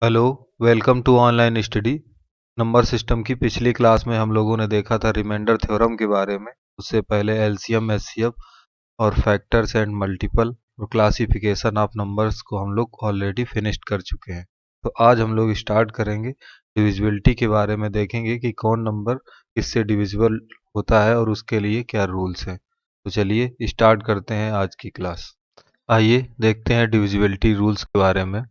Hello, welcome to online study. Number system की पिछली class में हम लोगों ने देखा था रिमाइंडर थ्योरम के बारे में। उससे पहले एलसीएम, एचसीएफ और फैक्टर्स एंड मल्टीपल और क्लासिफिकेशन ऑफ नंबर्स को हम लोग ऑलरेडी फिनिश्ड कर चुके हैं। तो आज हम लोग स्टार्ट करेंगे डिविजिबिलिटी के बारे में, देखेंगे कि कौन नंबर किससे डिविजिबल होता है और उसके लिए क्या रूल्स हैं। तो चलिए स्टार्ट करते हैं आज की क्लास। आइए देखते हैं डिविजिबिलिटी रूल्स के बारे में।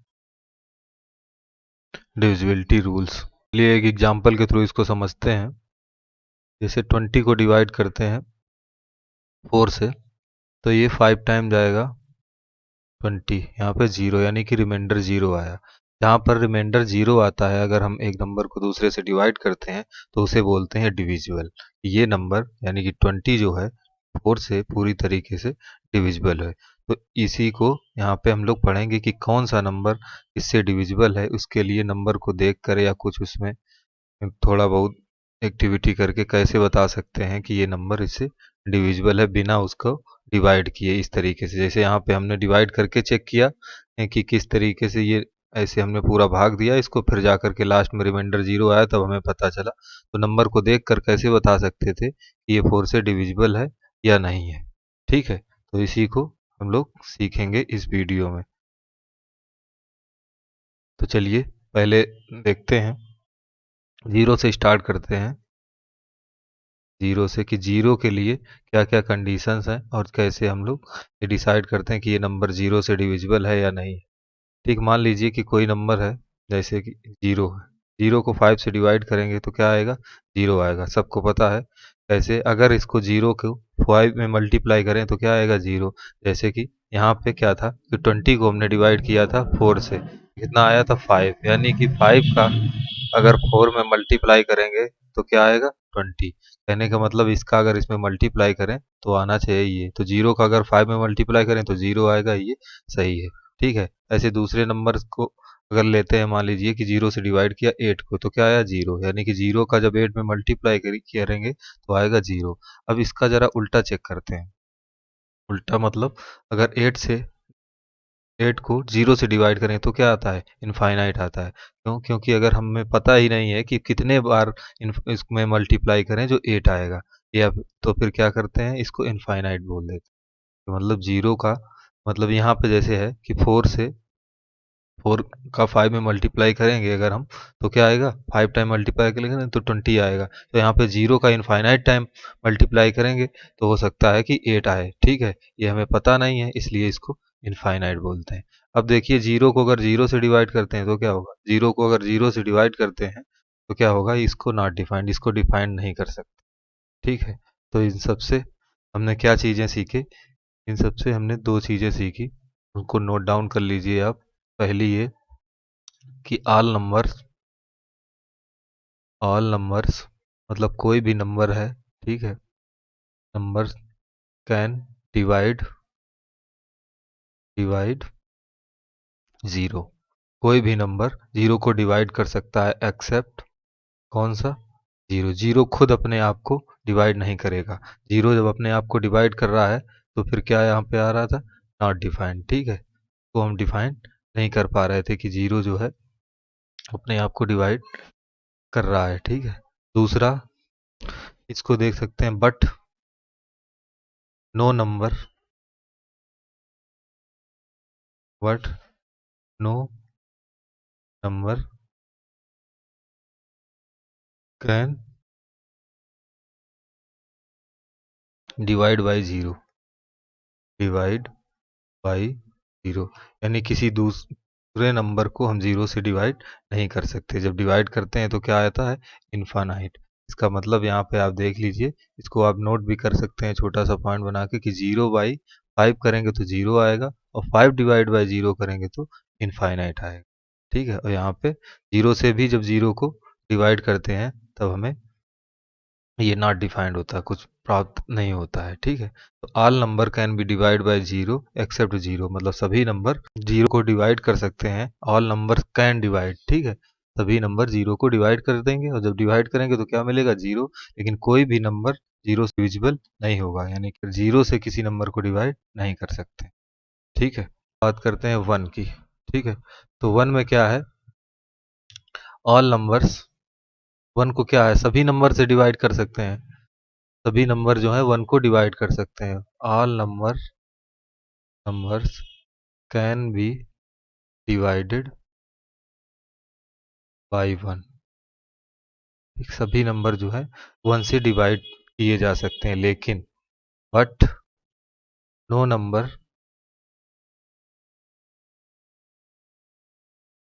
डिविजिबिलिटी रूल्स लिए एक एग्जांपल के थ्रू इसको समझते हैं। जैसे 20 को डिवाइड करते हैं 4 से, तो ये 5 टाइम जाएगा 20, यहाँ पे 0 यानी कि रिमाइंडर 0 आया। जहाँ पर रिमाइंडर 0 आता है, अगर हम एक नंबर को दूसरे से डिवाइड करते हैं तो उसे बोलते हैं डिविजिबल। ये नंबर यानी कि 20 जो है 4 से पूरी तरीके से डिविजिबल है। तो इसी को यहाँ पे हम लोग पढ़ेंगे कि कौन सा नंबर इससे डिविजिबल है। उसके लिए नंबर को देख कर या कुछ उसमें थोड़ा बहुत एक्टिविटी करके कैसे बता सकते हैं कि ये नंबर इससे डिविजिबल है बिना उसको डिवाइड किए। इस तरीके से, जैसे यहाँ पे हमने डिवाइड करके चेक किया है कि किस तरीके से ये, ऐसे हमने पूरा भाग दिया इसको, फिर जा करके लास्ट में रिमाइंडर 0 आया तब हमें पता चला। तो नंबर को देख कर कैसे बता सकते थे कि ये 4 से डिविजिबल है या नहीं है। ठीक है, तो इसी को हम लोग सीखेंगे इस वीडियो में। तो चलिए पहले देखते हैं, 0 से स्टार्ट करते हैं। 0 से कि 0 के लिए क्या क्या कंडीशंस हैं और कैसे हम लोग ये डिसाइड करते हैं कि ये नंबर 0 से डिविजिबल है या नहीं। ठीक, मान लीजिए कि कोई नंबर है, जैसे कि 0 है। 0 को 5 से डिवाइड करेंगे तो क्या आएगा? 0 आएगा, सबको पता है। कैसे? अगर इसको 0 को 5 में मल्टीप्लाई करें तो क्या आएगा? 0। जैसे कि यहाँ पे क्या था कि 20 को हमने डिवाइड किया था 4 से, कितना आया था? 5, यानी कि 5 का अगर 4 में मल्टीप्लाई करेंगे तो क्या आएगा? 20। कहने का मतलब इसका अगर इसमें मल्टीप्लाई करें तो आना चाहिए ये। तो 0 का अगर 5 में मल्टीप्लाई करें तो 0 आएगा, ये सही है। ठीक है, ऐसे दूसरे नंबर को अगर लेते हैं, मान लीजिए कि 0 से डिवाइड किया 8 को तो क्या आया? 0, यानी कि 0 का जब 8 में मल्टीप्लाई करेंगे तो आएगा 0। अब इसका जरा उल्टा चेक करते हैं। उल्टा मतलब अगर 8 को 0 से डिवाइड करें तो क्या आता है? इनफाइनाइट आता है। क्यों? क्योंकि अगर हमें पता ही नहीं है कि कितने बार इसमें मल्टीप्लाई करें जो 8 आएगा, या तो फिर क्या करते हैं, इसको इनफाइनाइट बोल देते हैं। तो मतलब 0 का मतलब यहाँ पे जैसे है कि 4 का 5 में मल्टीप्लाई करेंगे अगर हम, तो क्या आएगा? 5 टाइम मल्टीप्लाई करेंगे तो 20 आएगा। तो यहाँ पे 0 का इनफाइनाइट टाइम मल्टीप्लाई करेंगे तो हो सकता है कि 8 आए। ठीक है, ये हमें पता नहीं है इसलिए इसको इनफाइनाइट बोलते हैं। अब देखिए, 0 को अगर 0 से डिवाइड करते हैं तो क्या होगा? 0 को अगर 0 से डिवाइड करते हैं तो क्या होगा? इसको नॉट डिफाइंड, इसको डिफाइंड नहीं कर सकते। ठीक है, तो इन सब से हमने क्या चीज़ें सीखे? इन सब से हमने दो चीज़ें सीखी, उनको नोट डाउन कर लीजिए आप। पहली ये कि ऑल नंबर्स मतलब कोई भी नंबर है, ठीक है, नंबर कैन डिवाइड 0। कोई भी नंबर 0 को डिवाइड कर सकता है एक्सेप्ट कौन सा? 0। 0 खुद अपने आप को डिवाइड नहीं करेगा। 0 जब अपने आप को डिवाइड कर रहा है तो फिर क्या यहाँ पे आ रहा था? Not defined. ठीक है, तो हम डिफाइन नहीं कर पा रहे थे कि 0 जो है अपने आप को डिवाइड कर रहा है। ठीक है, दूसरा इसको देख सकते हैं, but no number but no number can divide by 0। यानी किसी दूसरे नंबर को हम 0 से डिवाइड नहीं कर सकते। जब डिवाइड करते हैं तो क्या आता है? इनफानाइट। इसका मतलब यहाँ पे आप देख लीजिए, इसको आप नोट भी कर सकते हैं छोटा सा पॉइंट बना के कि 0/5 करेंगे तो 0 आएगा, और 5 डिवाइड बाई 0 करेंगे तो इनफाइनाइट आएगा। ठीक है, और यहाँ पे 0 से भी जब 0 को डिवाइड करते हैं तब हमें ये नॉट डिफाइंड होता है, कुछ प्राप्त नहीं होता है। ठीक है, तो all number can be divide by 0 except 0, मतलब सभी नंबर 0 को डिवाइड कर सकते हैं। ऑल नंबर कैन डिवाइड, ठीक है, सभी नंबर 0 को डिवाइड कर देंगे, और जब डिवाइड करेंगे तो क्या मिलेगा? 0। लेकिन कोई भी नंबर 0 से डिविजिबल नहीं होगा, यानी कि 0 से किसी नंबर को डिवाइड नहीं कर सकते। ठीक है, बात करते हैं 1 की। ठीक है, तो 1 में क्या है? ऑल नंबर्स, वन को क्या है, सभी नंबर से डिवाइड कर सकते हैं, सभी नंबर जो है वन को डिवाइड कर सकते हैं। All numbers can be divided by one, सभी नंबर जो है वन से डिवाइड किए जा सकते हैं, लेकिन but no number,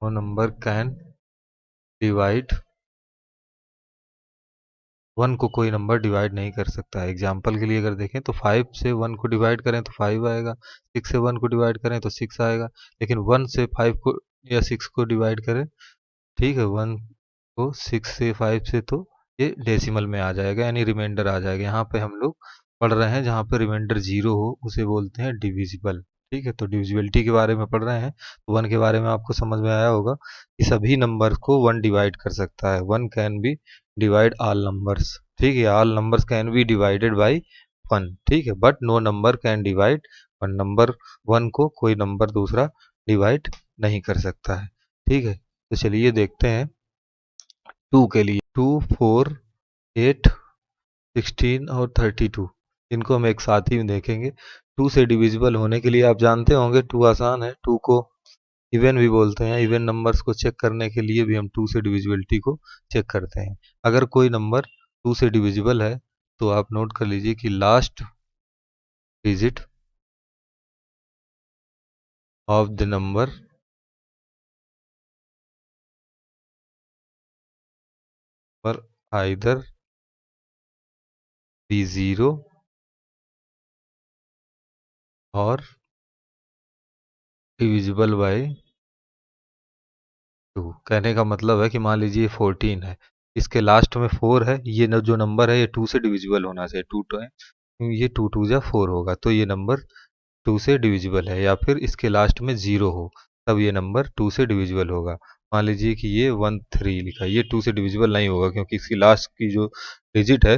no number can divide one को, कोई नंबर डिवाइड नहीं कर सकता है। एग्जाम्पल के लिए अगर देखें तो 5 से 1 को डिवाइड करें तो 5 आएगा, 6 से 1 को डिवाइड करें तो 6 आएगा, लेकिन 1 से 5 को या 6 को डिवाइड करें, ठीक है, 1 को 6 से 5 से, तो ये डेसिमल में आ जाएगा, यानी रिमाइंडर आ जाएगा। यहाँ पे हम लोग पढ़ रहे हैं जहाँ पे रिमाइंडर जीरो हो उसे बोलते हैं डिविजिबल। ठीक है, तो डिविजिबिलिटी के बारे में पढ़ रहे हैं, तो वन के बारे में आपको समझ में आया होगा कि सभी नंबर को वन डिवाइड कर सकता है, one can be divide all numbers. ठीक है, all numbers can be divided by one. ठीक है, but no number can divide one, number one को कोई नंबर दूसरा डिवाइड नहीं कर सकता है। ठीक है, तो चलिए देखते हैं टू के लिए। 2, 4, 8, 16 और 32, इनको हम एक साथ ही में देखेंगे। टू से डिविजिबल होने के लिए आप जानते होंगे टू आसान है, टू को इवन भी बोलते हैं, इवन नंबर्स को चेक करने के लिए भी हम टू से डिविजिबिलिटी को चेक करते हैं। अगर कोई नंबर टू से डिविजिबल है तो आप नोट कर लीजिए कि last digit of the number पर आइदर बी जीरो और डिविजिबल बाय टू। कहने का मतलब है कि मान लीजिए 14 है, इसके लास्ट में 4 है, ये जो नंबर है ये टू से डिविजिबल होना चाहिए, टू तो है, ये टू टू जा 4 होगा, तो ये नंबर टू से डिविजिबल है। या फिर इसके लास्ट में जीरो हो तब ये नंबर टू से डिविजिबल होगा। मान लीजिए कि ये 13 लिखा है, ये टू से डिविजिबल नहीं होगा क्योंकि इसकी लास्ट की जो डिजिट है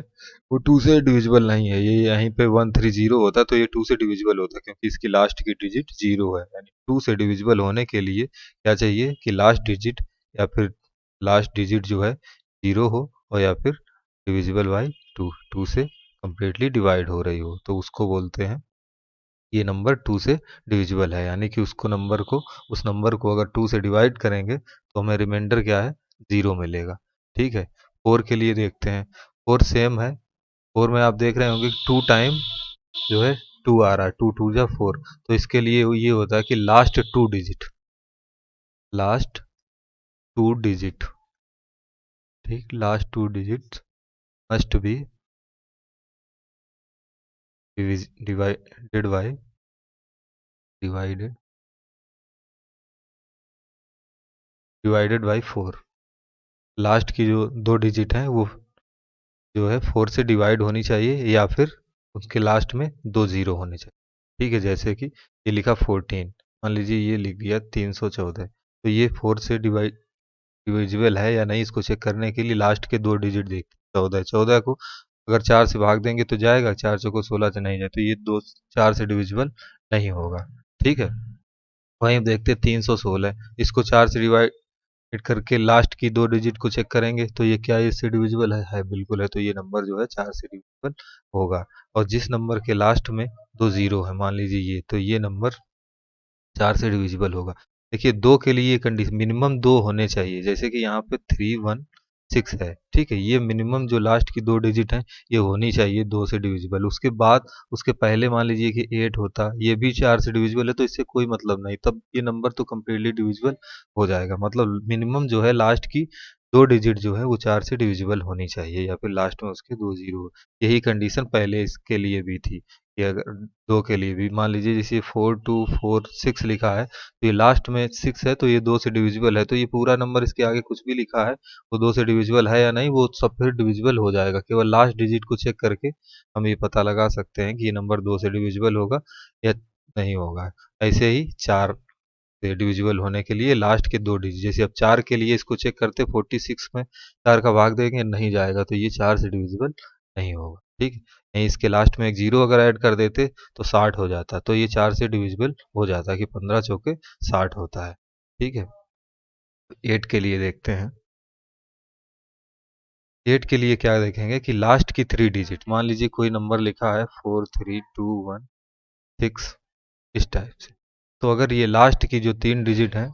वो टू से डिविजिबल नहीं है। ये यहीं पे 130 होता तो ये टू से डिविजिबल होता क्योंकि इसकी लास्ट की डिजिट जीरो है। यानी टू से डिविजिबल होने के लिए क्या चाहिए कि लास्ट डिजिट या फिर लास्ट डिजिट जो है जीरो हो, और या फिर डिविजिबल बाई टू, टू से कंप्लीटली डिवाइड हो रही हो, तो उसको बोलते हैं ये नंबर टू से डिविजिबल है। यानी कि उसको नंबर को, उस नंबर को अगर टू से डिवाइड करेंगे तो हमें रिमाइंडर क्या है, जीरो मिलेगा। ठीक है, फोर के लिए देखते हैं। फोर सेम है, फोर में आप देख रहे होंगे टू टाइम जो है टू आ रहा है, टू टू जा फोर, तो इसके लिए ये होता है कि last two digit, last two digit, ठीक, last two digit must be divided by, divided divided by four. Last की जो दो डिजिट हैं वो जो है फोर से डिवाइड होनी चाहिए, या फिर उसके लास्ट में दो जीरो होने चाहिए। ठीक है, जैसे कि ये लिखा 14, मान लीजिए ये लिख दिया 314, तो ये फोर से डिविजिबल है या नहीं इसको चेक करने के लिए लास्ट के दो डिजिट देखते हैं। 14, 14 को अगर चार से भाग देंगे तो जाएगा, चार चौको 16 से नहीं जाए, तो ये दो चार से डिविजिबल नहीं होगा। ठीक है, वहीं देखते 316, इसको चार से डिवाइड हिट करके लास्ट की दो डिजिट को चेक करेंगे तो ये क्या इससे डिविजिबल है बिल्कुल है, तो ये नंबर जो है चार से डिविजिबल होगा। और जिस नंबर के लास्ट में दो जीरो है, मान लीजिए ये, तो ये नंबर चार से डिविजिबल होगा। देखिए दो के लिए कंडीशन मिनिमम दो होने चाहिए, जैसे कि यहाँ पे 316 है, ठीक है, ये मिनिमम जो लास्ट की दो डिजिट है ये होनी चाहिए दो से डिविजिबल। उसके बाद उसके पहले मान लीजिए कि 8 होता, ये भी चार से डिविजिबल है, तो इससे कोई मतलब नहीं, तब ये नंबर तो कम्प्लीटली डिविजिबल हो जाएगा। मतलब मिनिमम जो है लास्ट की दो डिजिट जो है वो चार से डिविजिबल होनी चाहिए, या फिर लास्ट में उसके दो जीरो। यही कंडीशन पहले इसके लिए भी थी कि अगर दो के लिए भी मान लीजिए जैसे 4246 लिखा है, तो ये लास्ट में सिक्स है तो ये दो से डिविजिबल है, तो ये पूरा नंबर इसके आगे कुछ भी लिखा है वो दो से डिविजिबल है या नहीं वो सब फिर डिविजिबल हो जाएगा। केवल लास्ट डिजिट को चेक करके हम ये पता लगा सकते हैं कि ये नंबर दो से डिविजिबल होगा या नहीं होगा। ऐसे ही चार से डिविजिबल होने के लिए लास्ट के दो डिजिट, जैसे अब चार के लिए इसको चेक करते 46 में चार का भाग देंगे नहीं जाएगा, तो ये चार से डिविजिबल नहीं होगा। ठीक है, यहीं इसके लास्ट में एक जीरो अगर ऐड कर देते तो 60 हो जाता, तो ये चार से डिविजिबल हो जाता कि 15 चौके 60 होता है। ठीक है, 8 के लिए देखते हैं। 8 के लिए क्या देखेंगे कि लास्ट की 3 डिजिट, मान लीजिए कोई नंबर लिखा है 43216 इस टाइप से, तो अगर ये लास्ट की जो 3 डिजिट है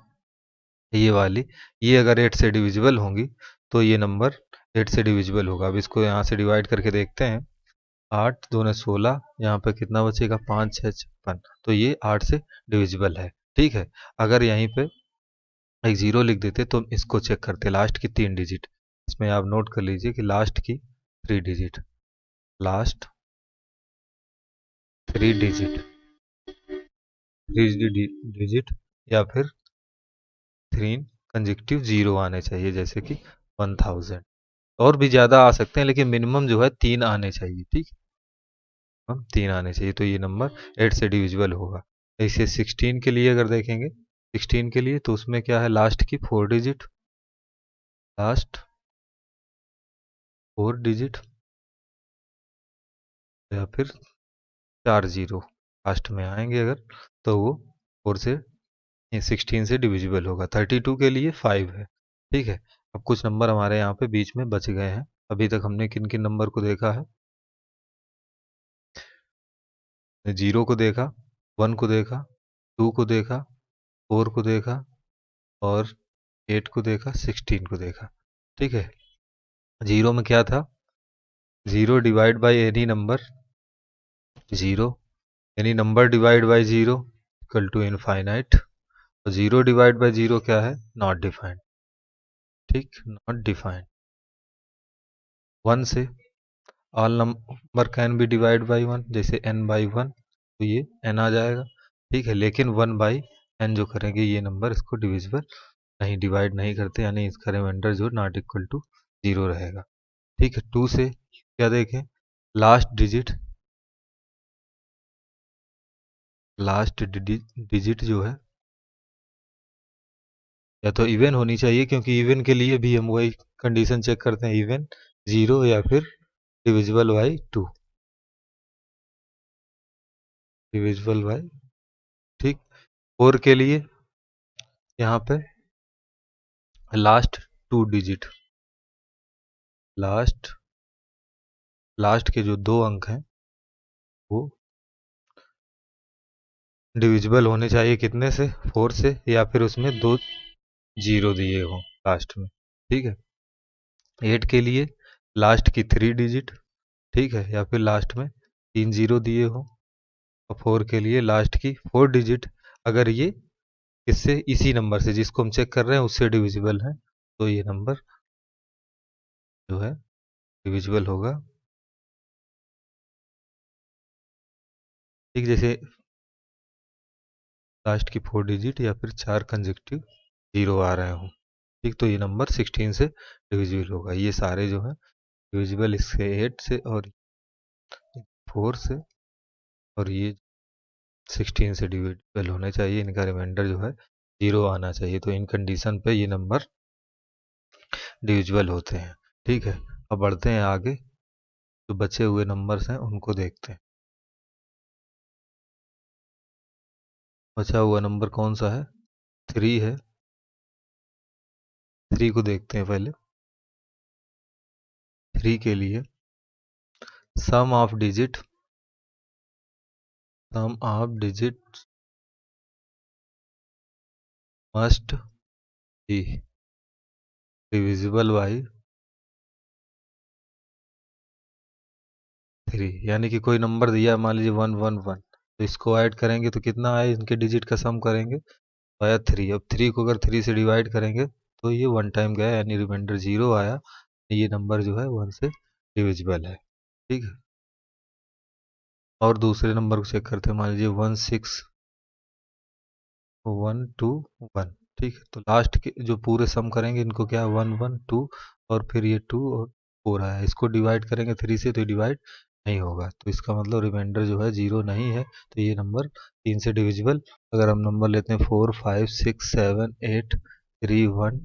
ये वाली, ये अगर 8 से डिविजिबल होंगी तो ये नंबर 8 से डिविजिबल होगा। अब इसको यहाँ से डिवाइड करके देखते हैं। 8 दूने 16, यहाँ पे कितना बचेगा 5 6 56, तो ये 8 से डिविजिबल है। ठीक है, अगर यहीं पे एक जीरो लिख देते तो इसको चेक करते लास्ट की 3 डिजिट। इसमें आप नोट कर लीजिए कि लास्ट की 3 डिजिट, लास्ट 3 डिजिट, 3 डिजिट या फिर 3 कंजेक्टिव जीरो आने चाहिए, जैसे कि 1000। और भी ज़्यादा आ सकते हैं लेकिन मिनिमम जो है 3 आने चाहिए। ठीक, हम 3 आने चाहिए तो ये नंबर 8 से डिविजिबल होगा। ऐसे 16 के लिए अगर देखेंगे, 16 के लिए तो उसमें क्या है, लास्ट की 4 डिजिट, लास्ट 4 डिजिट या फिर 4 जीरो लास्ट में आएंगे अगर, तो वो 4 से 16 से डिविजिबल होगा। 32 के लिए 5 है। ठीक है, अब कुछ नंबर हमारे यहाँ पे बीच में बच गए हैं। अभी तक हमने किन किन नंबर को देखा है, 0 को देखा, 1 को देखा, 2 को देखा, 4 को देखा और 8 को देखा, 16 को देखा। ठीक है, 0 में क्या था, 0 divide by any number, 0 any number divide by 0 equal to infinite. और 0 डिवाइड बाई 0 क्या है, नॉट डिफाइंड। ठीक, नॉट डिफाइंड। 1 से all number can be divide by 1, जैसे n बाई 1, तो ये n आ जाएगा। ठीक है, लेकिन 1 बाई n जो करेंगे ये नंबर इसको डिविजिबल नहीं, डिवाइड नहीं करते, यानी इसका रिमाइंडर जो नॉट इक्वल टू 0 रहेगा। ठीक है, 2 से क्या देखें, लास्ट डिजिट, लास्ट डिजिट जो है या तो इवन होनी चाहिए, क्योंकि इवन के लिए भी हम वही कंडीशन चेक करते हैं, इवन 0 या फिर डिविजिबल बाई 2, डिविजिबल बाई। ठीक, 4 के लिए यहाँ पे लास्ट 2 डिजिट, लास्ट लास्ट के जो 2 अंक हैं वो डिविजिबल होने चाहिए कितने से, 4 से, या फिर उसमें 2 जीरो दिए हों लास्ट में। ठीक है, 8 के लिए लास्ट की 3 डिजिट, ठीक है, या फिर लास्ट में 3 जीरो दिए हो। और 4 के लिए लास्ट की 4 डिजिट, अगर ये इससे, इसी नंबर से जिसको हम चेक कर रहे हैं उससे डिविजिबल है, तो ये नंबर जो है डिविजिबल होगा। ठीक, जैसे लास्ट की 4 डिजिट या फिर 4 कंजेक्टिव जीरो आ रहे हो। ठीक, तो ये नंबर 16 से डिविजिबल होगा। ये सारे जो है डिविजिबल इसके 8 से और 4 से, और ये 16 से डिविजिबल होने चाहिए। इनका रिमाइंडर जो है 0 आना चाहिए, तो इन कंडीशन पे ये नंबर डिविजिबल होते हैं। ठीक है, अब बढ़ते हैं आगे, जो बचे हुए नंबर्स हैं उनको देखते हैं। बचा हुआ नंबर कौन सा है, 3 है। 3 को देखते हैं पहले। 3 के लिए sum of digit, sum of digit must be divisible by 3, यानी कि कोई नंबर दिया मान लीजिए 111, तो इसको ऐड करेंगे तो कितना आए, इनके डिजिट का सम करेंगे तो आया 3। अब 3 को अगर 3 से डिवाइड करेंगे तो ये 1 टाइम गया, यानी रिमाइंडर 0 आया। ये नंबर जो है 1 से डिविजिबल है। ठीक है, और दूसरे नंबर को चेक करते हैं, मान लीजिए 16121। ठीक है, तो लास्ट के जो पूरे सम करेंगे इनको क्या, 112 और फिर ये 2 और 4 आया, इसको डिवाइड करेंगे 3 से तो डिवाइड नहीं होगा, तो इसका मतलब रिमाइंडर जो है 0 नहीं है, तो ये नंबर 3 से डिविजिबल। अगर हम नंबर लेते हैं 4 5 6 7 8 3 1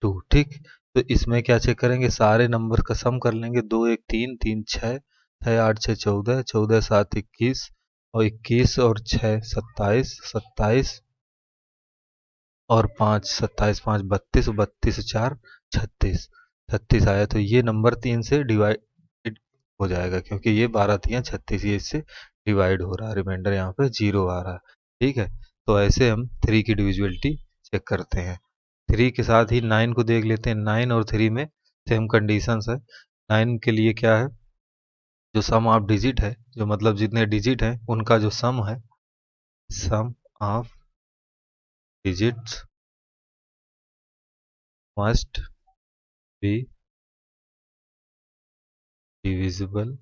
2, ठीक, तो इसमें क्या चेक करेंगे, सारे नंबर का सम कर लेंगे, 2 1 3 3 6 6 8 6 14 14 7 21 और 21 और 6 27 27 और 5 27 5 32 32 4 36, 36 आया तो ये नंबर 3 से डिवाइड हो जाएगा, क्योंकि ये 12 3 36, ये इससे डिवाइड हो रहा है, रिमाइंडर यहाँ पे 0 आ रहा है। ठीक है, तो ऐसे हम 3 की डिविजिबिलिटी चेक करते हैं। 3 के साथ ही 9 को देख लेते हैं। 9 और 3 में सेम कंडीशंस है। 9 के लिए क्या है, जो सम ऑफ डिजिट है, जो मतलब जितने डिजिट हैं उनका जो सम है, sum of digits must be divisible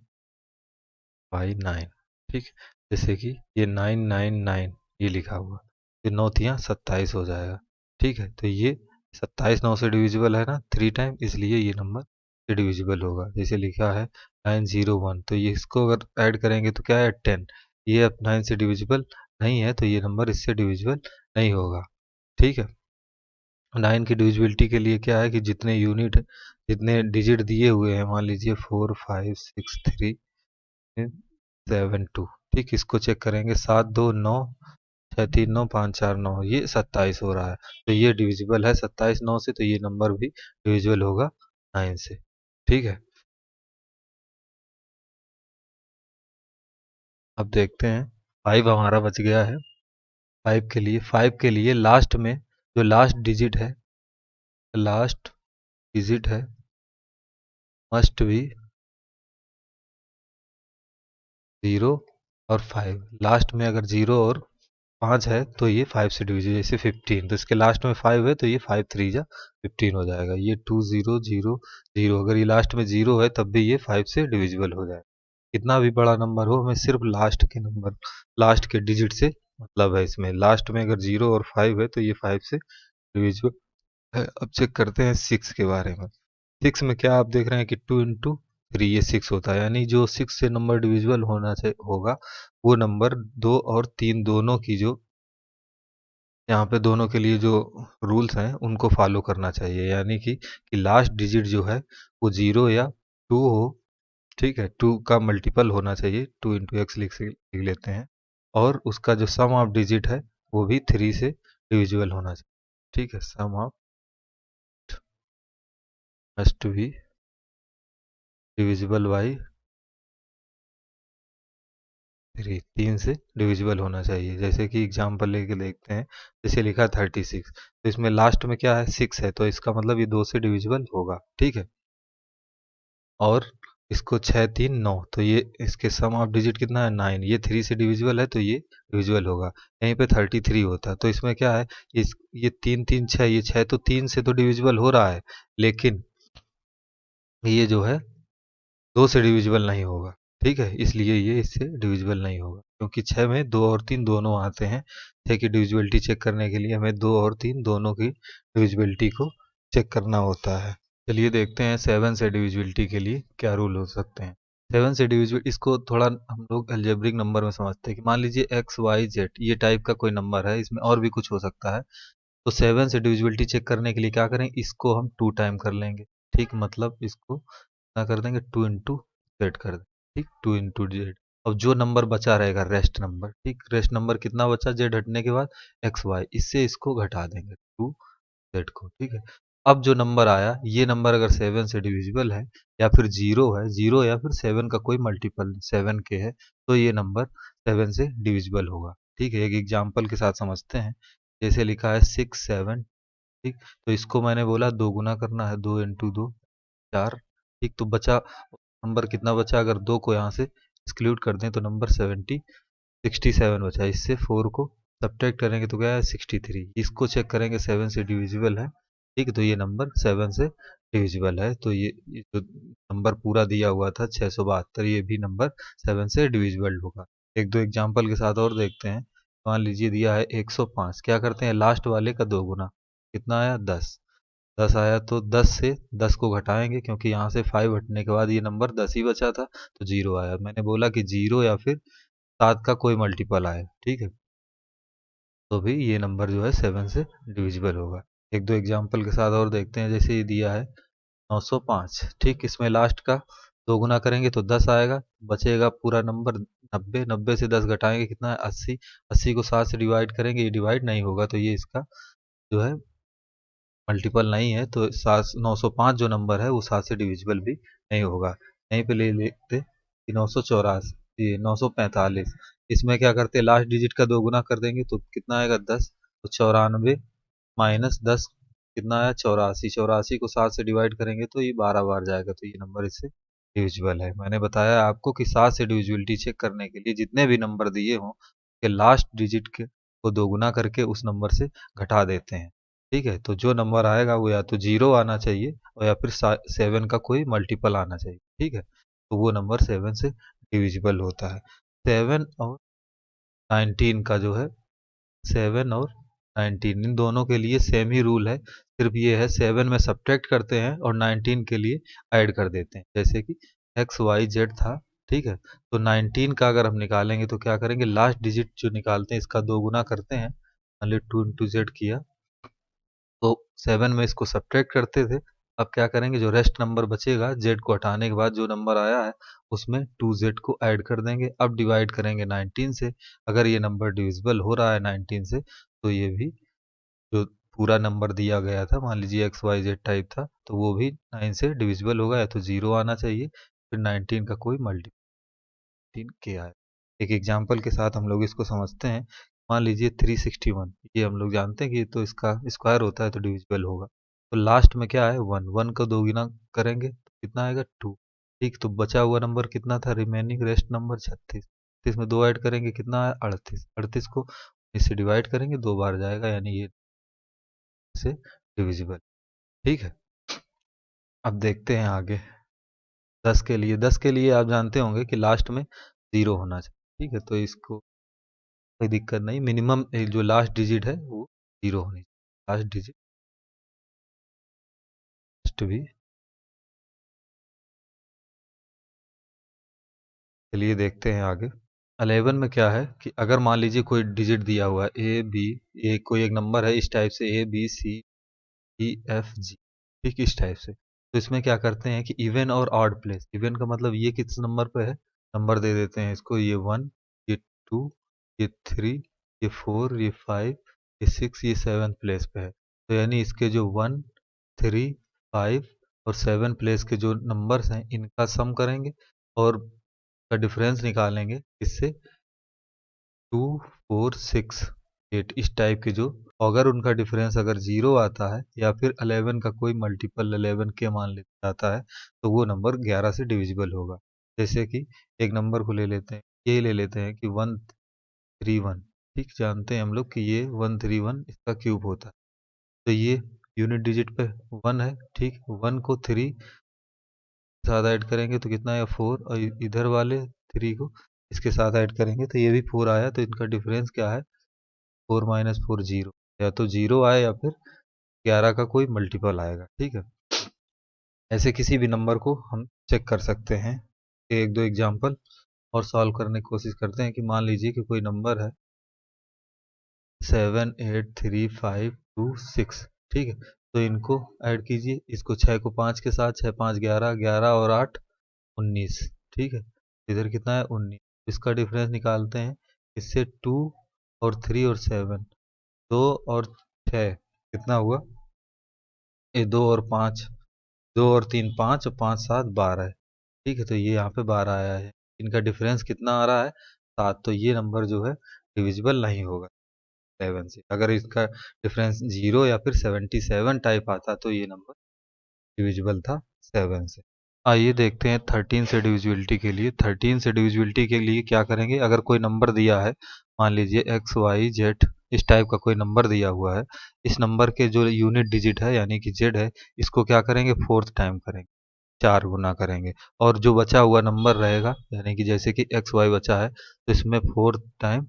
by 9। ठीक, जैसे कि ये 999 ये लिखा हुआ, ये 9 तियाँ 27 हो जाएगा। ठीक है, तो ये 27 9 से डिविजिबल है ना 3 टाइम, इसलिए ये नंबर से डिविजिबल होगा। जैसे लिखा है 901, तो ये इसको अगर ऐड करेंगे तो क्या है 10, ये अब 9 से डिविजिबल नहीं है, तो ये नंबर इससे डिविजिबल नहीं होगा। ठीक है, 9 की डिविजिबिलिटी के लिए क्या है कि जितने यूनिट, जितने डिजिट दिए हुए हैं, मान लीजिए 4 5 6 3 7 2, ठीक, इसको चेक करेंगे 7 2 9 6 3 9 5 4 9, ये 27 हो रहा है, तो ये डिविजिबल है 27 9 से, तो ये नंबर भी डिविजिबल होगा 9 से। ठीक है, अब देखते हैं 5 हमारा बच गया है। 5 के लिए लास्ट में जो लास्ट डिजिट है मस्ट भी 0 और 5। लास्ट में अगर 0 और 5 है तो ये 5 से डिविजिबल, जैसे 15, तो इसके लास्ट में 5 है तो ये 5 3 जा 15 हो जाएगा। ये 2 0 0 0, अगर ये लास्ट में 0 है तब भी ये 5 से डिविजिबल हो जाएगा। कितना भी बड़ा नंबर हो, हमें सिर्फ लास्ट के डिजिट से मतलब है। इसमें लास्ट में अगर 0 और 5 है तो ये 5 से डिविजिबल है। अब चेक करते हैं 6 के बारे में। 6 में क्या आप देख रहे हैं कि 2 इंटू 3 ये 6 होता है, यानी जो 6 से नंबर डिविजिबल होना चाहिए होगा वो नंबर 2 और 3 दोनों की जो यहाँ पे दोनों के लिए जो रूल्स हैं उनको फॉलो करना चाहिए, यानी कि लास्ट डिजिट जो है वो 0 या 2 हो। ठीक है, 2 का मल्टीपल होना चाहिए, 2 इंटू एक्स लिख लेते हैं, और उसका जो सम ऑफ डिजिट है वो भी 3 से डिविजिबल होना चाहिए। ठीक है, sum of must be divisible by 3, 3 से डिविजिबल होना चाहिए। जैसे कि एग्जांपल लेके देखते हैं, जैसे लिखा 36, तो इसमें लास्ट में क्या है 6 है, तो इसका मतलब ये 2 से डिविजिबल होगा। ठीक है, और इसको 6 3 9, तो ये इसके सम ऑफ डिजिट कितना है 9, ये 3 से डिविजिबल है तो ये डिविजिबल होगा। यहीं पे 33 होता, तो इसमें क्या है, ये 3 3 6, ये 6 तो 3 से तो डिविजिबल हो रहा है, लेकिन ये जो है 2 से डिविजिबल नहीं होगा। ठीक है, इसलिए ये इससे डिविजिबल नहीं होगा, क्योंकि 6 में 2 और 3 दोनों आते हैं। 6 की डिविजिबिलिटी चेक करने के लिए हमें 2 और 3 दोनों की डिविजिबिलिटी को चेक करना होता है। चलिए देखते हैं 7 से डिविजिबिलिटी के लिए क्या रूल हो सकते हैं। 7 से डिविजिबल, इसको थोड़ा हम लोग अलजेब्रिक नंबर में समझते हैं कि मान लीजिए एक्स वाई जेड ये टाइप का कोई नंबर है, इसमें और भी कुछ हो सकता है। तो 7 से डिविजिबिलिटी चेक करने के लिए क्या करें, इसको हम 2 टाइम कर लेंगे। ठीक, मतलब इसको क्या कर देंगे, 2 इंटू जेड कर दें। ठीक, 2 इंटू जेड। अब जो नंबर बचा रहेगा रेस्ट नंबर, ठीक, रेस्ट नंबर कितना बचा जेड हटने के बाद, एक्स वाई, इससे इसको घटा देंगे 2 जेड को। ठीक है, अब जो नंबर आया, ये नंबर अगर 7 से डिविजिबल है या फिर 0 है, 0 या फिर 7 का कोई मल्टीपल 7 के है, तो ये नंबर 7 से डिविजिबल होगा। ठीक है, एक एग्जाम्पल के साथ समझते हैं। जैसे लिखा है 6 7, ठीक, तो इसको मैंने बोला दो गुना करना है, 2 इंटू 2 4। ठीक, तो बचा नंबर कितना बचा, अगर 2 को यहाँ से एक्सक्लूड कर दें तो नंबर 67 बचा। इससे 4 को सब्ट्रैक्ट करेंगे तो क्या है 63। इसको चेक करेंगे 7 से डिविजिबल है। ठीक है, तो ये नंबर 7 से डिविजिबल है, तो ये जो नंबर पूरा दिया हुआ था 672, ये भी नंबर 7 से डिविजिबल होगा। एक दो एग्जाम्पल के साथ और देखते हैं। मान लीजिए दिया है 105, क्या करते हैं लास्ट वाले का 2 गुना, कितना आया 10। 10 आया तो 10 से 10 को घटाएंगे, क्योंकि यहाँ से 5 हटने के बाद ये नंबर 10 ही बचा था, तो 0 आया। मैंने बोला कि 0 या फिर 7 का कोई मल्टीपल आए, ठीक है, तो भी ये नंबर जो है 7 से डिविजिबल होगा। एक दो एग्जाम्पल के साथ और देखते हैं। जैसे ये दिया है 905, ठीक, इसमें लास्ट का 2 गुना करेंगे तो 10 आएगा, बचेगा पूरा नंबर 90। 90 से 10 घटाएंगे कितना है 80। 80 को 7 से डिवाइड करेंगे, ये डिवाइड नहीं होगा, तो ये इसका जो है मल्टीपल नहीं है तो 905 जो नंबर है वो 7 से डिविजिबल भी नहीं होगा। यहीं पे ले लेते कि 984, 945। इसमें क्या करते, लास्ट डिजिट का 2 गुना कर देंगे तो कितना आएगा 10। तो 94 माइनस 10 कितना आया 84। 84 को 7 से डिवाइड करेंगे तो ये 12 बार जाएगा, तो ये नंबर इससे डिविजिबल है। मैंने बताया आपको कि 7 से डिविजिबिलिटी चेक करने के लिए जितने भी नंबर दिए हों के लास्ट डिजिट के को 2 गुना करके उस नंबर से घटा देते हैं। ठीक है, तो जो नंबर आएगा वो या तो 0 आना चाहिए और या फिर 7 का कोई मल्टीपल आना चाहिए। ठीक है, तो वो नंबर 7 से डिविजिबल होता है। 7 और 19 का जो है, 7 और 19 इन दोनों के लिए सेम ही रूल है, सिर्फ ये है 7 में सब्ट्रैक्ट करते हैं और 19 के लिए ऐड कर देते हैं। जैसे कि एक्स वाई जेड था, ठीक है, तो 19 का अगर हम निकालेंगे तो क्या करेंगे, लास्ट डिजिट जो निकालते हैं इसका 2 गुना करते हैं, मान ली 2 इंटू जेड किया, तो 7 में इसको सब्ट्रैक्ट करते थे। अब क्या करेंगे, जो रेस्ट नंबर बचेगा जेड को हटाने के बाद जो नंबर आया है उसमें 2z को ऐड कर देंगे। अब डिवाइड करेंगे 19 से, अगर ये नंबर डिविजिबल हो रहा है 19 से तो ये भी जो पूरा नंबर दिया गया था, मान लीजिए एक्स वाई जेड टाइप था, तो वो भी 9 से डिविजिबल होगा, या तो 0 आना चाहिए फिर 19 का कोई मल्टीपल के आए। एक एग्जांपल के साथ हम लोग इसको समझते हैं। मान लीजिए 361, ये हम लोग जानते हैं कि तो इसका स्क्वायर होता है तो डिविजिबल होगा। तो लास्ट में क्या है, 1, 1 को 2 गुना करेंगे तो कितना आएगा 2। ठीक, तो बचा हुआ नंबर कितना था, रिमेनिंग रेस्ट नंबर 36। तो इसमें 2 ऐड करेंगे कितना है 38। 38 को इससे डिवाइड करेंगे 2 बार जाएगा, यानी ये से डिविजिबल। ठीक है, अब देखते हैं आगे। 10 के लिए आप जानते होंगे कि लास्ट में 0 होना चाहिए। ठीक है, तो इसको कोई दिक्कत नहीं, मिनिमम जो लास्ट डिजिट है वो 0 होनी चाहिए, लास्ट डिजिट भी। चलिए देखते हैं आगे। 11 में क्या है कि अगर मान लीजिए कोई डिजिट दिया हुआ है ए बी, ए कोई एक नंबर है इस टाइप से ए बी सी ई एफ जी, ठीक इस टाइप से, तो इसमें क्या करते हैं कि इवन और ऑड प्लेस, इवन का मतलब ये किस नंबर पे है, नंबर दे देते हैं इसको, ये 1, ये 2, ये 3, ये 4, ये 5, ये 6, ये 7 प्लेस पे है। तो यानी इसके जो 1, 3, 5 और 7 प्लेस के जो नंबर्स हैं इनका सम करेंगे और का डिफरेंस निकालेंगे, इससे 2, 4, 6, 8 इस टाइप के जो, अगर उनका डिफरेंस अगर 0 आता है या फिर 11 का कोई मल्टीपल 11 के मान लेता आता है तो वो नंबर 11 से डिविजिबल होगा। जैसे कि एक नंबर को ले लेते हैं, ये ले लेते हैं कि 131। ठीक, जानते हैं हम लोग कि ये 131 इसका क्यूब होता है, तो ये यूनिट डिजिट पे 1 है। ठीक, 1 को 3 के साथ ऐड करेंगे तो कितना आया 4, और इधर वाले 3 को इसके साथ ऐड करेंगे तो ये भी 4 आया, तो इनका डिफरेंस क्या है, 4 माइनस 4 0, या तो 0 आए या फिर 11 का कोई मल्टीपल आएगा। ठीक है, ऐसे किसी भी नंबर को हम चेक कर सकते हैं। एक दो एग्जांपल और सॉल्व करने की कोशिश करते हैं कि मान लीजिए कि कोई नंबर है 7, 8, 3, 5, 2, 6। ठीक है, तो इनको ऐड कीजिए, इसको 6 को 5 के साथ, 6 5 11, 11 और 8 19। ठीक है, इधर कितना है 19, इसका डिफरेंस निकालते हैं, इससे 2 और 3 और 7, 2 और 6 कितना हुआ, ये 2 और 5, 2 और 3 5 और 5 7 12 है। ठीक है, तो ये यहाँ पे 12 आया है, इनका डिफरेंस कितना आ रहा है 7, तो ये नंबर जो है डिविजिबल नहीं होगा 11 से। अगर इसका डिफरेंस 0 या फिर 77 टाइप आता तो ये नंबर डिविजिबल था 7 से। आइए देखते हैं 13 से डिविजिबिलिटी के लिए। 13 से डिविजिबिलिटी के लिए क्या करेंगे, अगर कोई नंबर दिया है, मान लीजिए एक्स वाई जेड इस टाइप का कोई नंबर दिया हुआ है, इस नंबर के जो यूनिट डिजिट है यानी कि जेड है, इसको क्या करेंगे 4th टाइम करेंगे, 4 गुना करेंगे, और जो बचा हुआ नंबर रहेगा यानी कि जैसे कि एक्स वाई बचा है तो इसमें 4th टाइम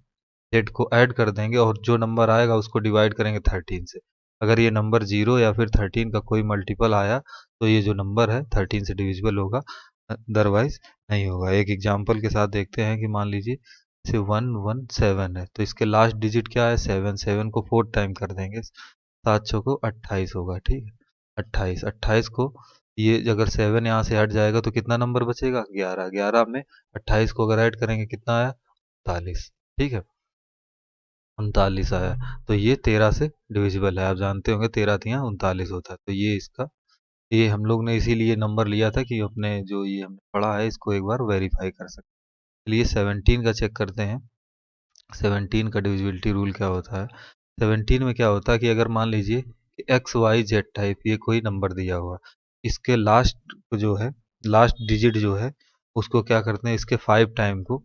जेड को ऐड कर देंगे और जो नंबर आएगा उसको डिवाइड करेंगे 13 से। अगर ये नंबर 0 या फिर 13 का कोई मल्टीपल आया तो ये जो नंबर है 13 से डिविजिबल होगा, अदरवाइज नहीं होगा। एक एग्जांपल के साथ देखते हैं कि मान लीजिए जैसे 117 है तो इसके लास्ट डिजिट क्या है 7, 7 को 4 टाइम कर देंगे, 7 छः को 28 होगा। ठीक है, 28, 28 को ये अगर 7 यहाँ से हट जाएगा तो कितना नंबर बचेगा 11, 11 में 28 को अगर ऐड करेंगे कितना आया 48। ठीक है, 39 आया। तो ये 13 से डिविजिबल है। आप जानते होंगे 13 तिया 39 होता है। तो ये इसका, ये हम लोग ने इसीलिए नंबर लिया था कि अपने जो ये हमने पढ़ा है इसको एक बार वेरीफाई कर सकते। चलिए 17 का चेक करते हैं। 17 का डिविजिबिलिटी रूल क्या होता है? 17 में क्या होता है कि अगर मान लीजिए कि एक्स वाई जेड टाइप ये कोई नंबर दिया हुआ, इसके लास्ट जो है, लास्ट डिजिट जो है उसको क्या करते हैं, इसके 5 टाइम को,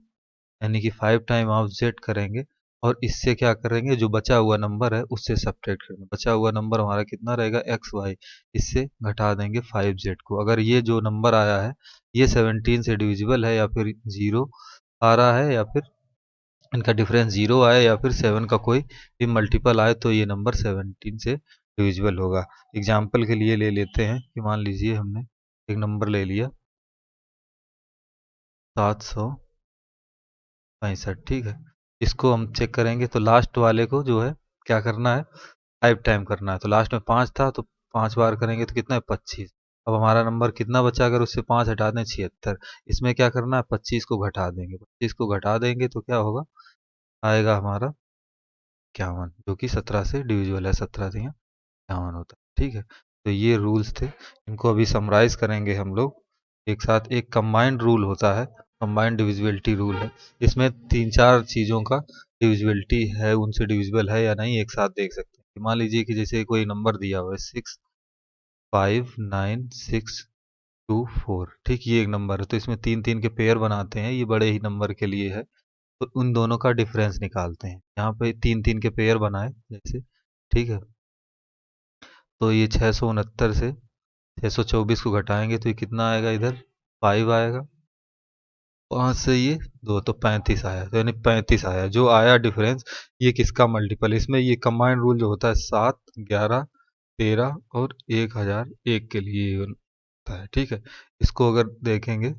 यानी कि 5 टाइम आप जेड करेंगे और इससे क्या करेंगे, जो बचा हुआ नंबर है उससे सब्ट्रैक्ट करेंगे। बचा हुआ नंबर हमारा कितना रहेगा, एक्स वाई, इससे घटा देंगे 5 जेड को। अगर ये जो नंबर आया है ये 17 से डिविजिबल है या फिर जीरो आ रहा है, या फिर इनका डिफरेंस जीरो आए, या फिर 7 का कोई भी मल्टीपल आए, तो ये नंबर 17 से डिविजिबल होगा। एग्जाम्पल के लिए ले लेते हैं कि मान लीजिए हमने एक नंबर ले लिया 765, ठीक है। इसको हम चेक करेंगे तो लास्ट वाले को जो है क्या करना है, 5 टाइम करना है। तो लास्ट में 5 था तो 5 बार करेंगे तो कितना है, 25। अब हमारा नंबर कितना बचा, अगर उससे 5 हटा दें, 76। इसमें क्या करना है, 25 को घटा देंगे। 25 को घटा देंगे तो क्या होगा, आएगा हमारा 51, जो कि 17 से डिविजिबल है। 17 से 51 होता है, ठीक है। तो ये रूल्स थे, इनको अभी समराइज करेंगे हम लोग एक साथ। एक कंबाइंड रूल होता है, कंबाइंड डिविजिबिलिटी रूल है। इसमें 3-4 चीज़ों का डिविजिबिलिटी है, उनसे डिविजिबल है या नहीं एक साथ देख सकते हैं। मान लीजिए कि जैसे कोई नंबर दिया हुआ है 65962 4, ठीक, ये एक नंबर है। तो इसमें 3-3 के पेयर बनाते हैं, ये बड़े ही नंबर के लिए है। तो उन दोनों का डिफरेंस निकालते हैं। यहाँ पे 3-3 के पेयर बनाए जैसे, ठीक है। तो ये 669 से 624 को घटाएंगे तो ये कितना आएगा, इधर 5 आएगा। 5 से ये 2 तो 35 आया। तो यानी 35 आया जो आया डिफरेंस, ये किसका मल्टीपल। इसमें ये कंबाइंड रूल जो होता है 7, 11, 13 और 1001 के लिए होता है, ठीक है। इसको अगर देखेंगे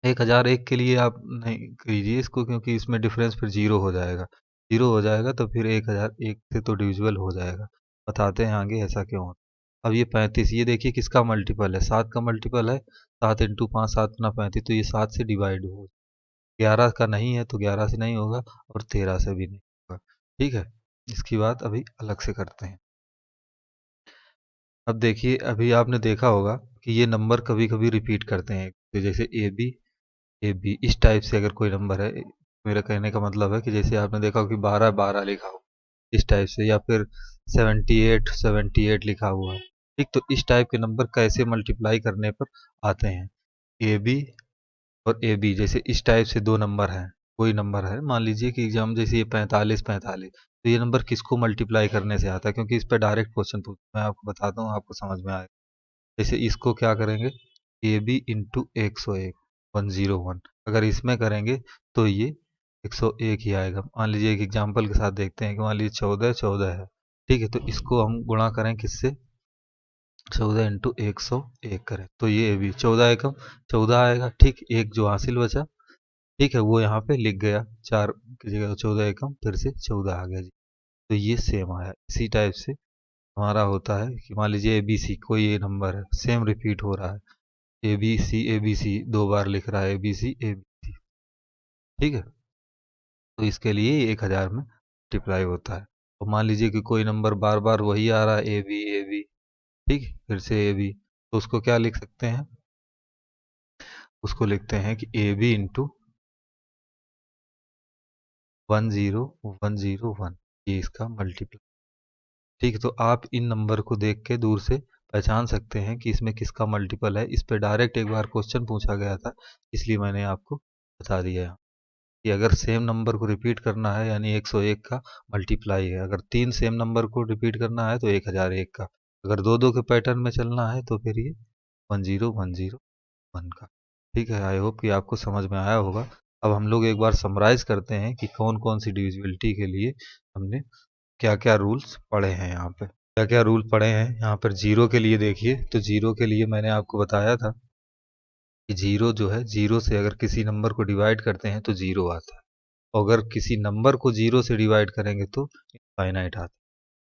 1001 के लिए आप नहीं कीजिए इसको, क्योंकि इसमें डिफरेंस फिर जीरो हो जाएगा। जीरो हो जाएगा तो फिर 1001 से तो डिविजिबल हो जाएगा। बताते हैं आगे ऐसा क्यों होता है। अब ये 35, ये देखिए किसका मल्टीपल है, 7 का मल्टीपल है। 7 इंटू 5 7 गुना 35, तो ये 7 से डिवाइड हो। 11 का नहीं है तो 11 से नहीं होगा, और 13 से भी नहीं होगा, ठीक है। इसकी बात अभी अलग से करते हैं। अब देखिए, अभी आपने देखा होगा कि ये नंबर कभी कभी रिपीट करते हैं, तो जैसे ए बी इस टाइप से अगर कोई नंबर है, मेरा कहने का मतलब है कि जैसे आपने देखा हो कि 12 12 लिखा हो इस टाइप से, या फिर 78 78 लिखा हुआ है, ठीक। तो इस टाइप के नंबर कैसे मल्टीप्लाई करने पर आते हैं, ए बी और ए बी, जैसे इस टाइप से दो नंबर हैं, कोई नंबर है, मान लीजिए कि हम जैसे ये 45 45, तो ये नंबर किसको मल्टीप्लाई करने से आता है, क्योंकि इस पर डायरेक्ट क्वेश्चन पूछ, मैं आपको बताता हूँ, आपको समझ में आएगा। जैसे इसको क्या करेंगे, ए बी इंटू 101, 101, अगर इसमें करेंगे तो ये 101 ही आएगा। मान लीजिए एक एग्जांपल के साथ देखते हैं कि मान लीजिए 14 14 है, ठीक है। तो इसको हम गुणा करें किससे, 14 इंटू 101 करें तो ये ए बी 14 एकम 14 आएगा, ठीक। एक जो हासिल बचा, ठीक है, वो यहाँ पे लिख गया, 4 की जगह 14 एकम फिर से 14 आ गया जी। तो ये सेम आया। इसी टाइप से हमारा होता है कि मान लीजिए ए बी सी कोई ये नंबर है, सेम रिपीट हो रहा है, ए बी सी 2 बार लिख रहा है, ए बी सी, ठीक है। तो इसके लिए 1000 में मल्टीप्लाई होता है। तो मान लीजिए कि कोई नंबर बार बार वही आ रहा है, ए बी, ठीक, फिर से ए बी, तो उसको क्या लिख सकते हैं, उसको लिखते हैं कि ए बी इंटू 10101, ये इसका मल्टीप्लाई, ठीक है। तो आप इन नंबर को देख के दूर से पहचान सकते हैं कि इसमें किसका मल्टीपल है। इस पे डायरेक्ट एक बार क्वेश्चन पूछा गया था, इसलिए मैंने आपको बता दिया कि अगर सेम नंबर को रिपीट करना है यानी 101 का मल्टीप्लाई है, अगर 3 सेम नंबर को रिपीट करना है तो 1001 का, अगर दो दो के पैटर्न में चलना है तो फिर ये 10101 का, ठीक है। आई होप कि आपको समझ में आया होगा। अब हम लोग एक बार समराइज करते हैं कि कौन कौन सी डिविजिबिलिटी के लिए हमने क्या क्या रूल्स पढ़े हैं। यहाँ पे क्या क्या रूल पढ़े हैं, यहाँ पर जीरो के लिए देखिए, तो जीरो के लिए मैंने आपको बताया था कि जीरो जो है, जीरो से अगर किसी नंबर को डिवाइड करते हैं तो जीरो आता है, अगर किसी नंबर को जीरो से डिवाइड करेंगे तो इनफाइनाइट आता है।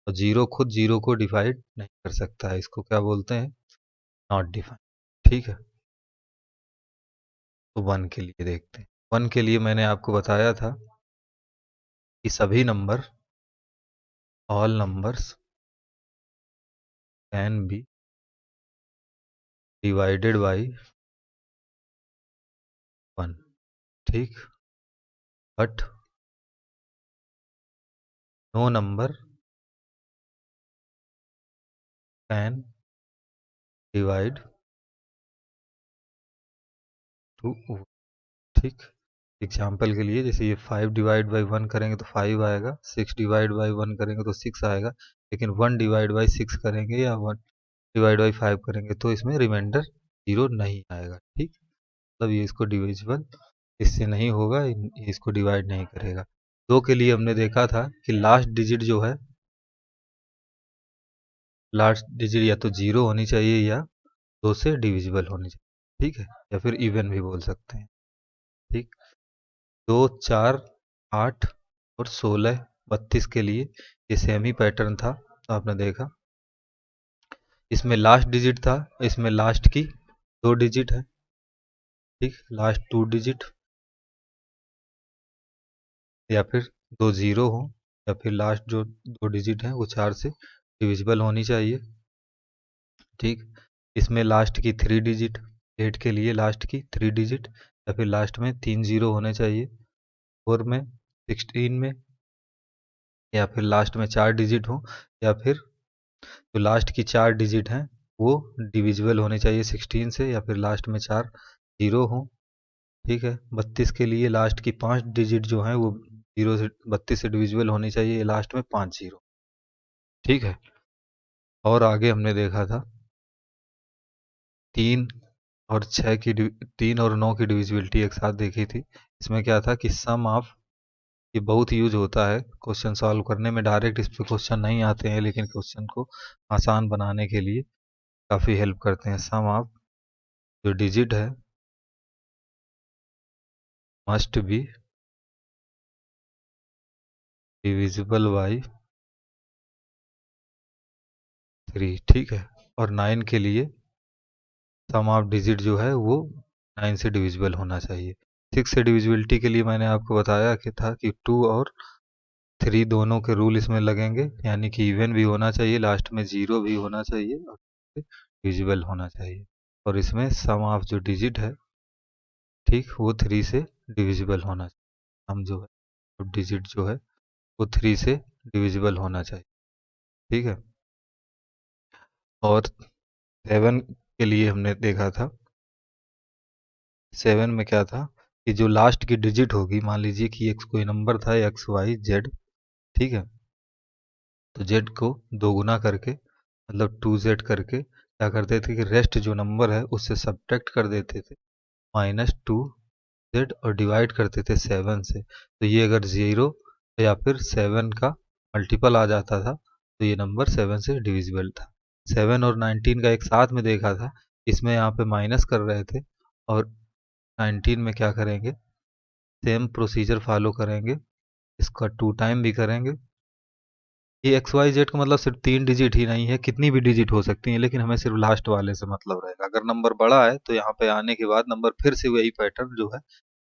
और जीरो खुद जीरो को डिवाइड नहीं कर सकता है, इसको क्या बोलते हैं, नॉट डिफाइंड, ठीक है। तो वन के लिए देखते हैं। वन के लिए मैंने आपको बताया था कि सभी number, all numbers can be divided by 1, ठीक, but no number can divide two, ठीक। एग्जाम्पल के लिए जैसे ये 5 डिवाइड बाई 1 करेंगे तो 5 आएगा, 6 डिवाइड बाई 1 करेंगे तो 6 आएगा, लेकिन 1 डिवाइड बाई 6 करेंगे या 1 डिवाइड बाई 5 करेंगे तो इसमें रिमाइंडर 0 नहीं आएगा, ठीक। मतलब ये इसको डिविजिबल इससे नहीं होगा, इसको डिवाइड नहीं करेगा। 2 के लिए हमने देखा था कि लास्ट डिजिट जो है, लास्ट डिजिट या तो 0 होनी चाहिए या 2 से डिविजिबल होनी चाहिए, ठीक है, या फिर इवन भी बोल सकते हैं, ठीक। 2, 4, 8 और 16, 32 के लिए ये सेम ही पैटर्न था, तो आपने देखा इसमें लास्ट डिजिट था, इसमें लास्ट की 2 डिजिट है, ठीक, लास्ट 2 डिजिट, या फिर 2 जीरो हो, या फिर लास्ट जो 2 डिजिट है वो 4 से डिविजिबल होनी चाहिए, ठीक। इसमें लास्ट की 3 डिजिट, 8 के लिए लास्ट की 3 डिजिट, या फिर लास्ट में 3 जीरो होने चाहिए, 4 में, 16 में, या फिर लास्ट में 4 डिजिट हो, या फिर जो लास्ट की 4 डिजिट हैं वो डिविजिबल होने चाहिए 16 से, या फिर लास्ट में 4 जीरो हो, ठीक है। 32 के लिए लास्ट की 5 डिजिट जो हैं वो 0 से 32 से डिविजिबल होनी चाहिए, लास्ट में 5 जीरो, ठीक है। और आगे हमने देखा था 3 और 6 की 3 और 9 की डिविजिबिलिटी एक साथ देखी थी। इसमें क्या था कि सम ऑफ, ये बहुत यूज होता है क्वेश्चन सॉल्व करने में, डायरेक्ट इस पे क्वेश्चन नहीं आते हैं लेकिन क्वेश्चन को आसान बनाने के लिए काफ़ी हेल्प करते हैं। सम ऑफ जो डिजिट है मस्ट बी डिविजिबल बाई 3, ठीक है। और 9 के लिए सम ऑफ डिजिट जो है वो 9 से डिविजिबल होना चाहिए। 6 से डिविजिबिलिटी के लिए मैंने आपको बताया कि था कि 2 और 3 दोनों के रूल इसमें लगेंगे, यानी कि इवन भी होना चाहिए, लास्ट में 0 भी होना चाहिए और डिविजिबल होना चाहिए। और इसमें सम ऑफ जो डिजिट है, ठीक, वो 3 से डिविजिबल होना चाहिए। हम जो है डिजिट जो है वो 3 से डिविजिबल होना चाहिए, ठीक है। और 7 के लिए हमने देखा था, 7 में क्या था कि जो लास्ट की डिजिट होगी, मान लीजिए कि एक कोई नंबर था एक्स वाई जेड, ठीक है, तो जेड को दोगुना करके मतलब 2z करके क्या करते थे कि रेस्ट जो नंबर है उससे सब्ट्रैक्ट कर देते थे -2z और डिवाइड करते थे 7 से। तो ये अगर 0 या फिर 7 का मल्टीपल आ जाता था तो ये नंबर 7 से डिविजिबल था। 7 और 19 का एक साथ में देखा था, इसमें यहाँ पे माइनस कर रहे थे और 19 में क्या करेंगे, सेम प्रोसीजर फॉलो करेंगे, इसका 2 टाइम भी करेंगे। ये एक्स वाई जेड का मतलब सिर्फ 3 डिजिट ही नहीं है, कितनी भी डिजिट हो सकती है, लेकिन हमें सिर्फ लास्ट वाले से मतलब रहेगा। अगर नंबर बड़ा है तो यहाँ पे आने के बाद नंबर फिर से वही पैटर्न जो है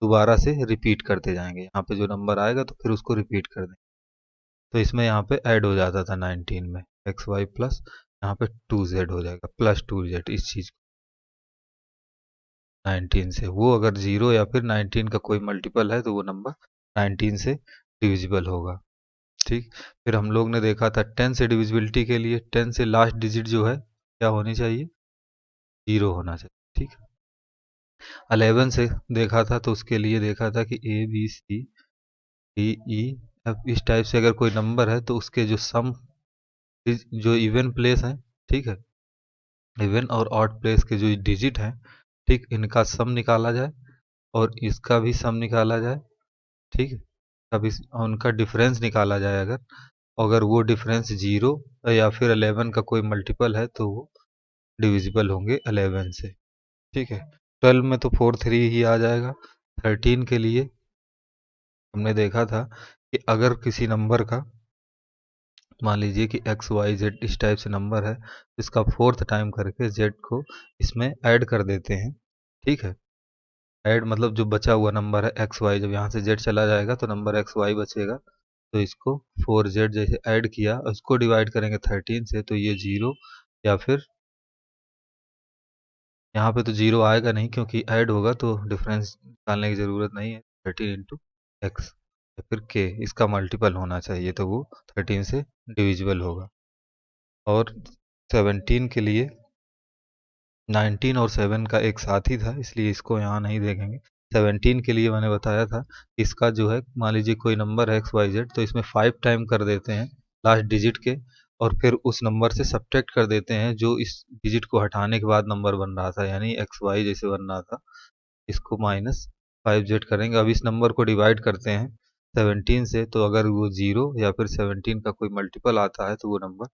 दोबारा से रिपीट करते जाएंगे, यहाँ पे जो नंबर आएगा तो फिर उसको रिपीट कर देंगे। तो इसमें यहाँ पे ऐड हो जाता था 19 में एक्स वाई प्लस यहाँ पे 2z हो जाएगा प्लस 2z, इस चीज को 19 से, वो अगर 0 या फिर 19 का कोई मल्टीपल है तो वो नंबर 19 से डिविजिबल होगा, ठीक। फिर हम लोग ने देखा था 10 से डिविजिबिलिटी के लिए 10 से लास्ट डिजिट जो है क्या होनी चाहिए, 0 होना चाहिए, ठीक। 11 से देखा था तो उसके लिए देखा था कि A B C D E F, इस टाइप से अगर कोई नंबर है तो उसके जो सम, जो इवन प्लेस है, ठीक है, इवन और ऑड प्लेस के जो डिजिट हैं, ठीक, इनका सम निकाला जाए और इसका भी सम निकाला जाए, ठीक है, कभी उनका डिफरेंस निकाला जाए। अगर अगर वो डिफरेंस 0 या फिर 11 का कोई मल्टीपल है तो वो डिविजिबल होंगे 11 से, ठीक है। 12 में तो 4 3 ही आ जाएगा। 13 के लिए हमने देखा था कि अगर किसी नंबर का, मान लीजिए कि एक्स वाई जेड इस टाइप से नंबर है, इसका 4th टाइम करके जेड को इसमें ऐड कर देते हैं, ठीक है। ऐड मतलब जो बचा हुआ नंबर है एक्स वाई, जब यहाँ से जेड चला जाएगा तो नंबर एक्स वाई बचेगा, तो इसको 4z जैसे ऐड किया, उसको डिवाइड करेंगे 13 से, तो ये 0 या फिर यहाँ पे तो 0 आएगा नहीं क्योंकि ऐड होगा, तो डिफरेंस निकालने की ज़रूरत नहीं है। 13 इंटू एक्स या फिर के, इसका मल्टीपल होना चाहिए, तो वो 13 से डिविजिबल होगा। और 17 के लिए 19 और 7 का एक साथ ही था, इसलिए इसको यहाँ नहीं देखेंगे। 17 के लिए मैंने बताया था, इसका जो है मान लीजिए कोई नंबर है XYZ, तो इसमें 5 टाइम कर देते हैं लास्ट डिजिट के, और फिर उस नंबर से सब्ट्रैक्ट कर देते हैं जो इस डिजिट को हटाने के बाद नंबर बन रहा था, यानी XY जैसे बन रहा था, इसको -5z करेंगे। अब इस नंबर को डिवाइड करते हैं 17 से, तो अगर वो 0 या फिर 17 का कोई मल्टीपल आता है तो वो नंबर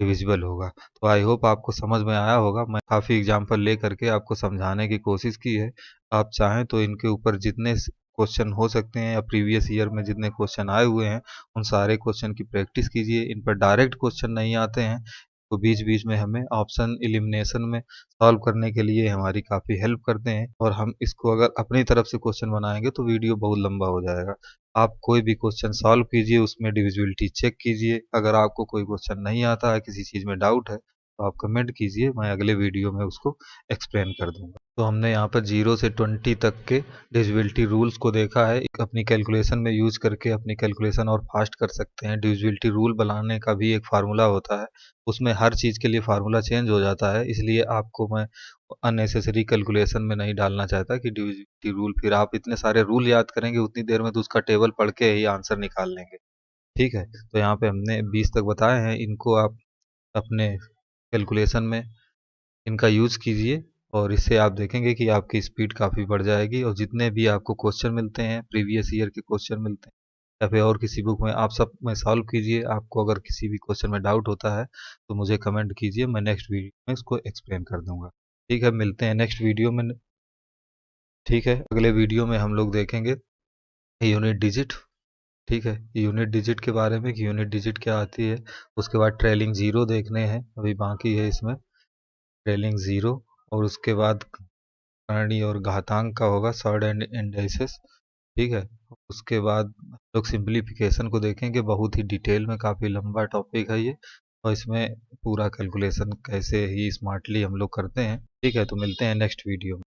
डिविजिबल होगा। तो आई होप आपको समझ में आया होगा। मैं काफ़ी एग्जांपल ले करके आपको समझाने की कोशिश की है। आप चाहें तो इनके ऊपर जितने क्वेश्चन हो सकते हैं या प्रीवियस ईयर में जितने क्वेश्चन आए हुए हैं, उन सारे क्वेश्चन की प्रैक्टिस कीजिए। इन पर डायरेक्ट क्वेश्चन नहीं आते हैं, तो बीच बीच में हमें ऑप्शन एलिमिनेशन में सॉल्व करने के लिए हमारी काफ़ी हेल्प करते हैं। और हम इसको अगर अपनी तरफ से क्वेश्चन बनाएंगे तो वीडियो बहुत लंबा हो जाएगा। आप कोई भी क्वेश्चन सॉल्व कीजिए, उसमें डिविजिबिलिटी चेक कीजिए। अगर आपको कोई क्वेश्चन नहीं आता है, किसी चीज़ में डाउट है, तो आप कमेंट कीजिए, मैं अगले वीडियो में उसको एक्सप्लेन कर दूंगा। तो हमने यहाँ पर 0 से 20 तक के डिविजिबिलिटी रूल्स को देखा है। अपनी कैलकुलेशन में यूज करके अपनी कैलकुलेशन और फास्ट कर सकते हैं। डिविजिबिलिटी रूल बनाने का भी एक फार्मूला होता है, उसमें हर चीज़ के लिए फार्मूला चेंज हो जाता है, इसलिए आपको मैं अननेसेसरी कैलकुलेशन में नहीं डालना चाहता कि डिविजिबिलिटी रूल, फिर आप इतने सारे रूल याद करेंगे उतनी देर में तो उसका टेबल पढ़ के ही आंसर निकाल लेंगे। ठीक है, तो यहाँ पे हमने 20 तक बताए हैं, इनको आप अपने कैलकुलेशन में इनका यूज़ कीजिए, और इससे आप देखेंगे कि आपकी स्पीड काफ़ी बढ़ जाएगी। और जितने भी आपको क्वेश्चन मिलते हैं, प्रीवियस ईयर के क्वेश्चन मिलते हैं या फिर और किसी बुक में, आप सब में सॉल्व कीजिए। आपको अगर किसी भी क्वेश्चन में डाउट होता है तो मुझे कमेंट कीजिए, मैं नेक्स्ट वीडियो में इसको एक्सप्लेन कर दूंगा। ठीक है, मिलते हैं नेक्स्ट वीडियो में। ठीक है, अगले वीडियो में हम लोग देखेंगे यूनिट डिजिट। ठीक है, यूनिट डिजिट के बारे में कि यूनिट डिजिट क्या आती है। उसके बाद ट्रेलिंग ज़ीरो देखने हैं, अभी बाकी है इसमें ट्रेलिंग ज़ीरो। और उसके बाद करणी और घातांक का होगा, सॉर्ट एंड इंडाइसेस। ठीक है, उसके बाद लोग सिंप्लीफिकेशन को देखेंगे, बहुत ही डिटेल में, काफ़ी लंबा टॉपिक है ये, और इसमें पूरा कैलकुलेशन कैसे ही स्मार्टली हम लोग करते हैं। ठीक है, तो मिलते हैं नेक्स्ट वीडियो में।